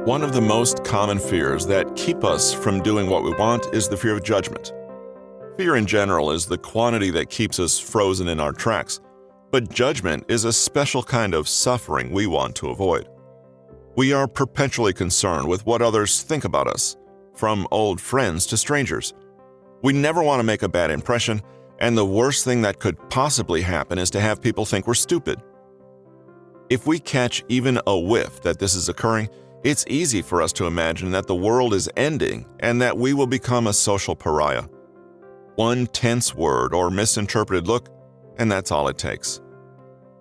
One of the most common fears that keep us from doing what we want is the fear of judgment. Fear in general is the quantity that keeps us frozen in our tracks, but judgment is a special kind of suffering we want to avoid. We are perpetually concerned with what others think about us, from old friends to strangers. We never want to make a bad impression, and the worst thing that could possibly happen is to have people think we're stupid. If we catch even a whiff that this is occurring, it's easy for us to imagine that the world is ending and that we will become a social pariah. One tense word or misinterpreted look, and that's all it takes.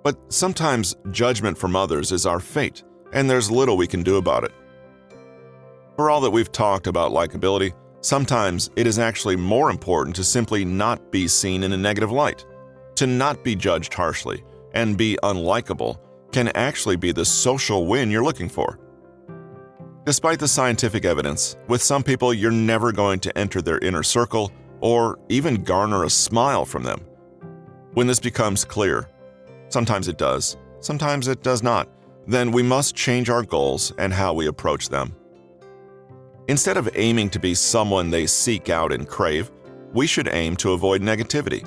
But sometimes judgment from others is our fate, and there's little we can do about it. For all that we've talked about likability, sometimes it is actually more important to simply not be seen in a negative light. To not be judged harshly and be unlikable can actually be the social win you're looking for. Despite the scientific evidence, with some people you're never going to enter their inner circle or even garner a smile from them. When this becomes clear, sometimes it does, sometimes it does not, then we must change our goals and how we approach them. Instead of aiming to be someone they seek out and crave, we should aim to avoid negativity.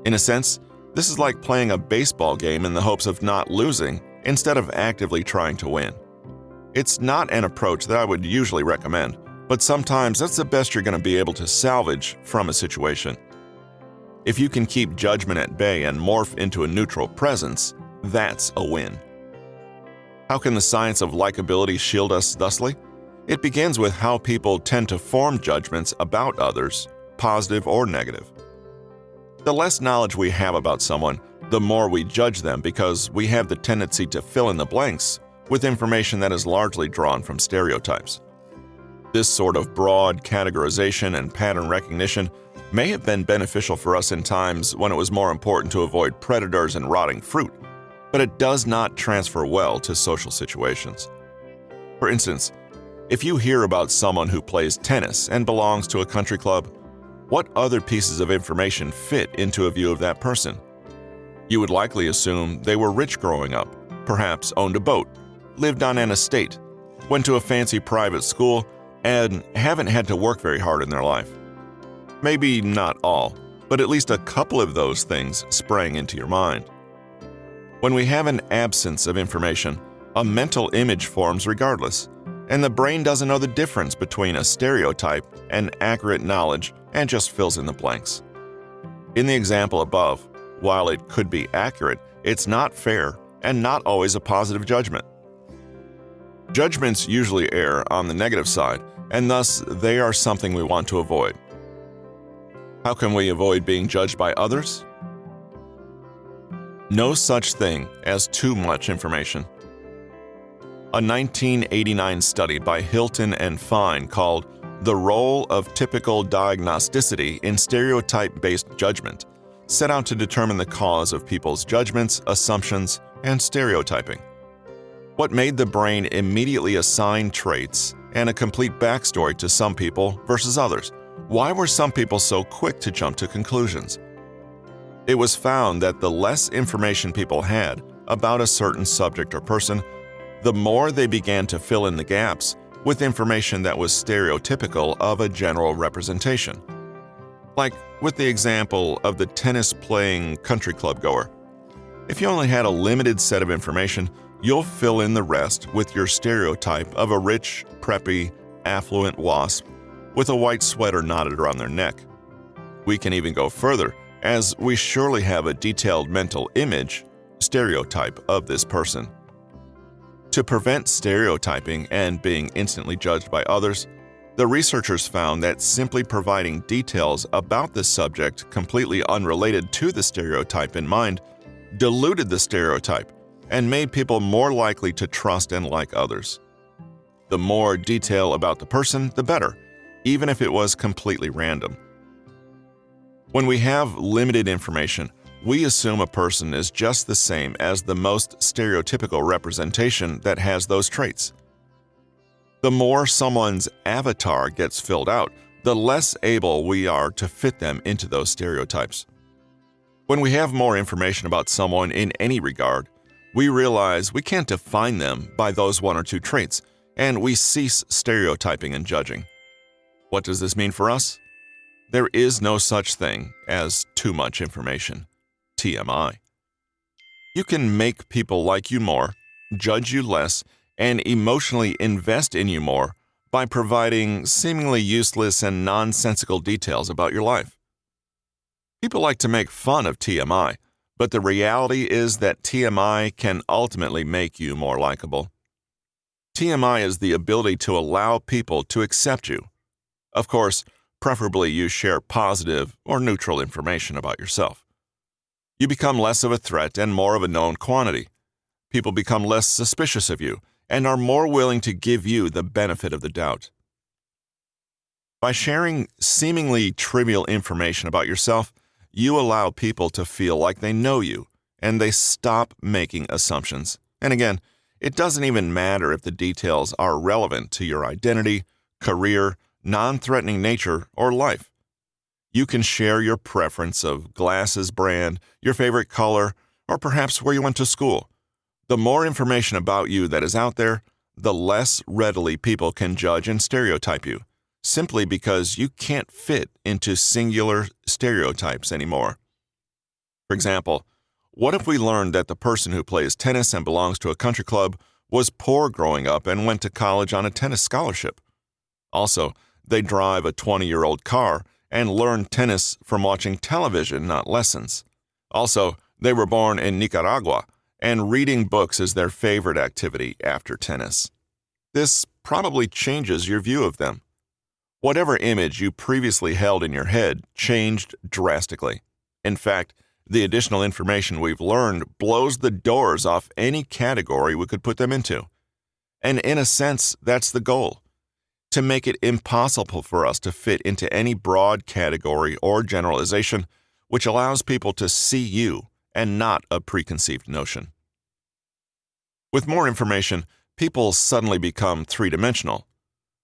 In a sense, this is like playing a baseball game in the hopes of not losing instead of actively trying to win. It's not an approach that I would usually recommend, but sometimes that's the best you're going to be able to salvage from a situation. If you can keep judgment at bay and morph into a neutral presence, that's a win. How can the science of likability shield us thusly? It begins with how people tend to form judgments about others, positive or negative. The less knowledge we have about someone, the more we judge them because we have the tendency to fill in the blanks with information that is largely drawn from stereotypes. This sort of broad categorization and pattern recognition may have been beneficial for us in times when it was more important to avoid predators and rotting fruit, but it does not transfer well to social situations. For instance, if you hear about someone who plays tennis and belongs to a country club, what other pieces of information fit into a view of that person? You would likely assume they were rich growing up, perhaps owned a boat, lived on an estate, went to a fancy private school, and haven't had to work very hard in their life. Maybe not all, but at least a couple of those things sprang into your mind. When we have an absence of information, a mental image forms regardless, and the brain doesn't know the difference between a stereotype and accurate knowledge and just fills in the blanks. In the example above, while it could be accurate, it's not fair and not always a positive judgment. Judgments usually err on the negative side, and thus they are something we want to avoid. How can we avoid being judged by others? No such thing as too much information. A 1989 study by Hilton and Fine called "The Role of Typical Diagnosticity in Stereotype-Based Judgment" set out to determine the cause of people's judgments, assumptions, and stereotyping. What made the brain immediately assign traits and a complete backstory to some people versus others? Why were some people so quick to jump to conclusions? It was found that the less information people had about a certain subject or person, the more they began to fill in the gaps with information that was stereotypical of a general representation. Like with the example of the tennis-playing country club goer. If you only had a limited set of information, you'll fill in the rest with your stereotype of a rich, preppy, affluent wasp with a white sweater knotted around their neck. We can even go further, as we surely have a detailed mental image, stereotype of this person. To prevent stereotyping and being instantly judged by others, the researchers found that simply providing details about the subject completely unrelated to the stereotype in mind diluted the stereotype and made people more likely to trust and like others. The more detail about the person, the better, even if it was completely random. When we have limited information, we assume a person is just the same as the most stereotypical representation that has those traits. The more someone's avatar gets filled out, the less able we are to fit them into those stereotypes. When we have more information about someone in any regard, we realize we can't define them by those one or two traits, and we cease stereotyping and judging. What does this mean for us? There is no such thing as too much information, TMI. You can make people like you more, judge you less, and emotionally invest in you more by providing seemingly useless and nonsensical details about your life. People like to make fun of TMI, but the reality is that TMI can ultimately make you more likable. TMI is the ability to allow people to accept you. Of course, preferably you share positive or neutral information about yourself. You become less of a threat and more of a known quantity. People become less suspicious of you and are more willing to give you the benefit of the doubt. By sharing seemingly trivial information about yourself, you allow people to feel like they know you, and they stop making assumptions. And again, it doesn't even matter if the details are relevant to your identity, career, non-threatening nature, or life. You can share your preference of glasses brand, your favorite color, or perhaps where you went to school. The more information about you that is out there, the less readily people can judge and stereotype you, simply because you can't fit into singular stereotypes anymore. For example, what if we learned that the person who plays tennis and belongs to a country club was poor growing up and went to college on a tennis scholarship? Also, they drive a 20-year-old car and learn tennis from watching television, not lessons. Also, they were born in Nicaragua, and reading books is their favorite activity after tennis. This probably changes your view of them. Whatever image you previously held in your head changed drastically. In fact, the additional information we've learned blows the doors off any category we could put them into. And in a sense, that's the goal: to make it impossible for us to fit into any broad category or generalization, which allows people to see you and not a preconceived notion. With more information, people suddenly become three-dimensional.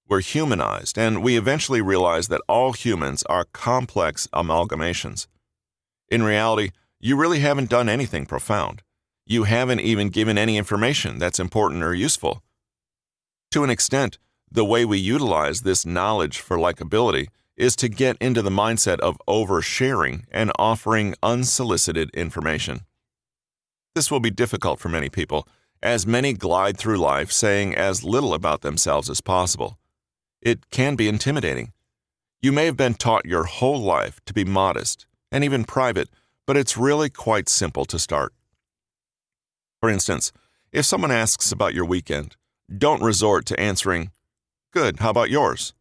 We're humanized, and we eventually realize that all humans are complex amalgamations. In reality, you really haven't done anything profound. You haven't even given any information that's important or useful. To an extent, the way we utilize this knowledge for likability is to get into the mindset of oversharing and offering unsolicited information. This will be difficult for many people, as many glide through life saying as little about themselves as possible. It can be intimidating. You may have been taught your whole life to be modest and even private, but it's really quite simple to start. For instance, if someone asks about your weekend, don't resort to answering, "Good, how about yours?"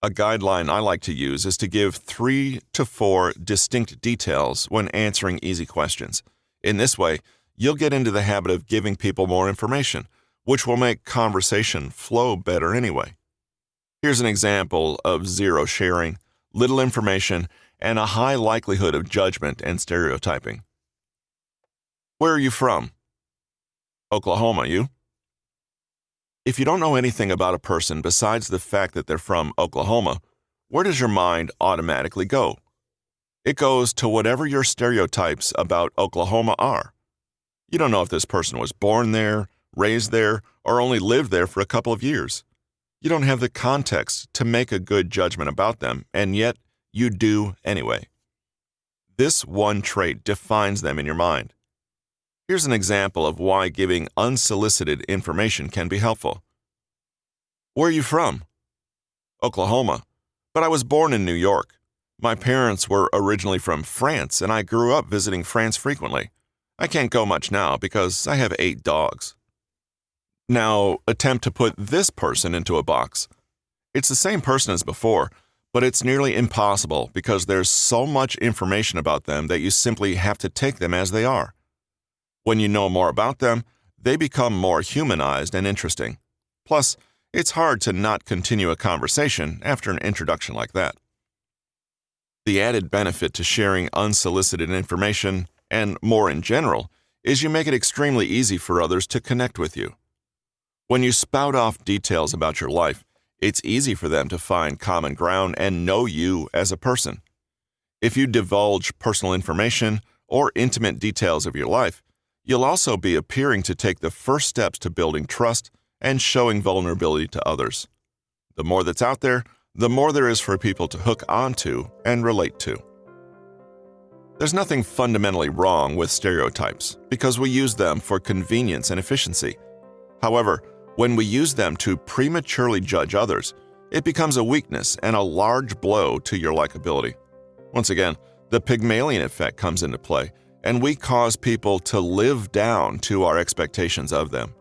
A guideline I like to use is to give 3 to 4 distinct details when answering easy questions. In this way, you'll get into the habit of giving people more information, which will make conversation flow better anyway. Here's an example of zero sharing, little information, and a high likelihood of judgment and stereotyping. Where are you from? Oklahoma, you? If you don't know anything about a person besides the fact that they're from Oklahoma, where does your mind automatically go? It goes to whatever your stereotypes about Oklahoma are. You don't know if this person was born there, raised there, or only lived there for a couple of years. You don't have the context to make a good judgment about them, and yet you do anyway. This one trait defines them in your mind. Here's an example of why giving unsolicited information can be helpful. Where are you from? Oklahoma, but I was born in New York. My parents were originally from France, and I grew up visiting France frequently. I can't go much now because I have 8 dogs. Now, attempt to put this person into a box. It's the same person as before, but it's nearly impossible because there's so much information about them that you simply have to take them as they are. When you know more about them, they become more humanized and interesting. Plus, it's hard to not continue a conversation after an introduction like that. The added benefit to sharing unsolicited information, and more in general, is you make it extremely easy for others to connect with you. When you spout off details about your life, it's easy for them to find common ground and know you as a person. If you divulge personal information or intimate details of your life, you'll also be appearing to take the first steps to building trust and showing vulnerability to others. The more that's out there, the more there is for people to hook onto and relate to. There's nothing fundamentally wrong with stereotypes because we use them for convenience and efficiency. However, when we use them to prematurely judge others, it becomes a weakness and a large blow to your likability. Once again, the Pygmalion effect comes into play, and we cause people to live down to our expectations of them.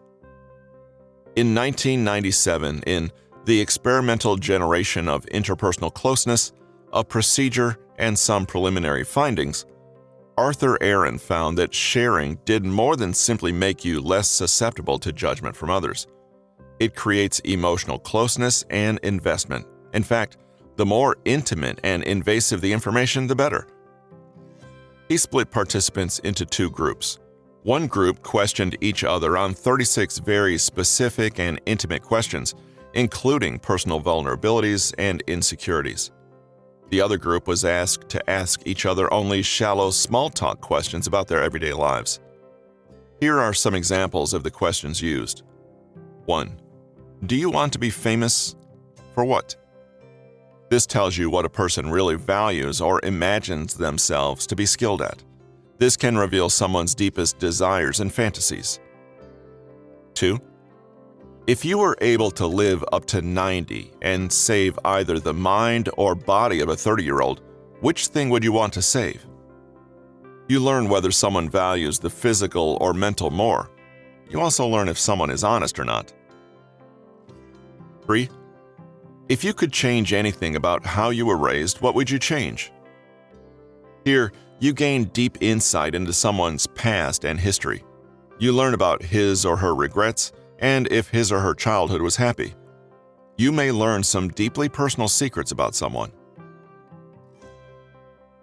In 1997, in The Experimental Generation of Interpersonal Closeness, a Procedure and Some Preliminary Findings, Arthur Aaron found that sharing did more than simply make you less susceptible to judgment from others. It creates emotional closeness and investment. In fact, the more intimate and invasive the information, the better. He split participants into two groups. One group questioned each other on 36 very specific and intimate questions, including personal vulnerabilities and insecurities. The other group was asked to ask each other only shallow, small-talk questions about their everyday lives. Here are some examples of the questions used. 1. Do you want to be famous? For what? This tells you what a person really values or imagines themselves to be skilled at. This can reveal someone's deepest desires and fantasies. 2. If you were able to live up to 90 and save either the mind or body of a 30-year-old, which thing would you want to save? You learn whether someone values the physical or mental more. You also learn if someone is honest or not. 3. If you could change anything about how you were raised, what would you change? Here, you gain deep insight into someone's past and history. You learn about his or her regrets and if his or her childhood was happy. You may learn some deeply personal secrets about someone.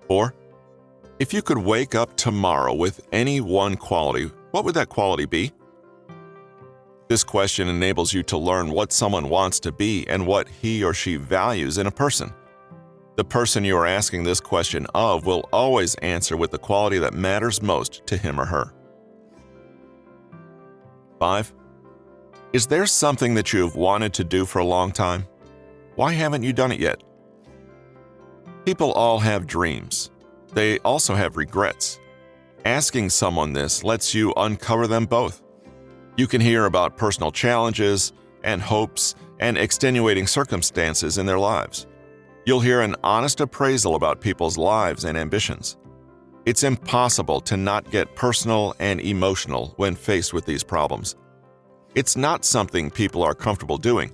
4. If you could wake up tomorrow with any one quality, what would that quality be? This question enables you to learn what someone wants to be and what he or she values in a person. The person you are asking this question of will always answer with the quality that matters most to him or her. 5. Is there something that you have wanted to do for a long time? Why haven't you done it yet? People all have dreams. They also have regrets. Asking someone this lets you uncover them both. You can hear about personal challenges and hopes and extenuating circumstances in their lives. You'll hear an honest appraisal about people's lives and ambitions. It's impossible to not get personal and emotional when faced with these problems. It's not something people are comfortable doing,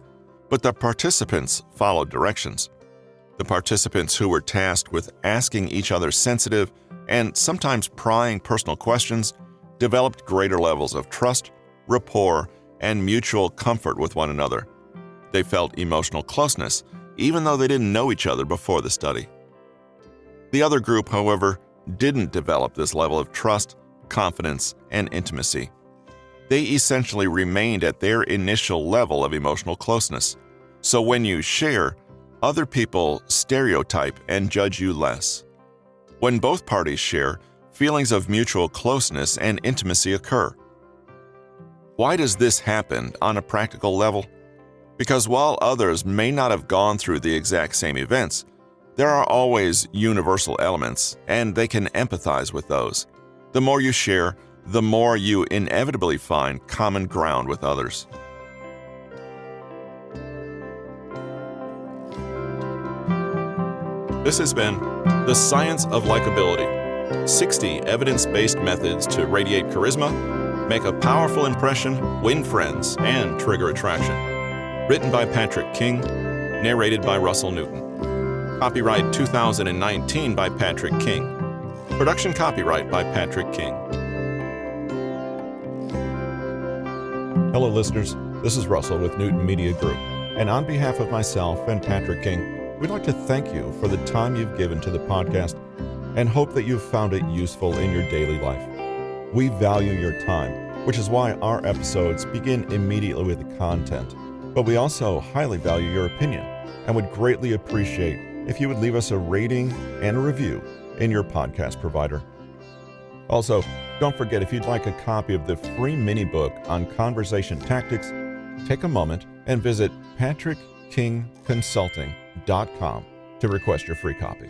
but the participants followed directions. The participants who were tasked with asking each other sensitive and sometimes prying personal questions developed greater levels of trust, rapport, and mutual comfort with one another. They felt emotional closeness, even though they didn't know each other before the study. The other group, however, didn't develop this level of trust, confidence, and intimacy. They essentially remained at their initial level of emotional closeness. So when you share, other people stereotype and judge you less. When both parties share, feelings of mutual closeness and intimacy occur. Why does this happen on a practical level? Because while others may not have gone through the exact same events, there are always universal elements, and they can empathize with those. The more you share, the more you inevitably find common ground with others. This has been The Science of Likability: 60 evidence-based methods to radiate charisma, make a powerful impression, win friends, and trigger attraction. Written by Patrick King, narrated by Russell Newton. Copyright 2019 by Patrick King. Production copyright by Patrick King. Hello listeners, this is Russell with Newton Media Group, and on behalf of myself and Patrick King, we'd like to thank you for the time you've given to the podcast and hope that you've found it useful in your daily life. We value your time, which is why our episodes begin immediately with the content, but we also highly value your opinion and would greatly appreciate if you would leave us a rating and a review in your podcast provider. Also, don't forget, if you'd like a copy of the free mini book on conversation tactics, take a moment and visit patrickkingconsulting.com to request your free copy.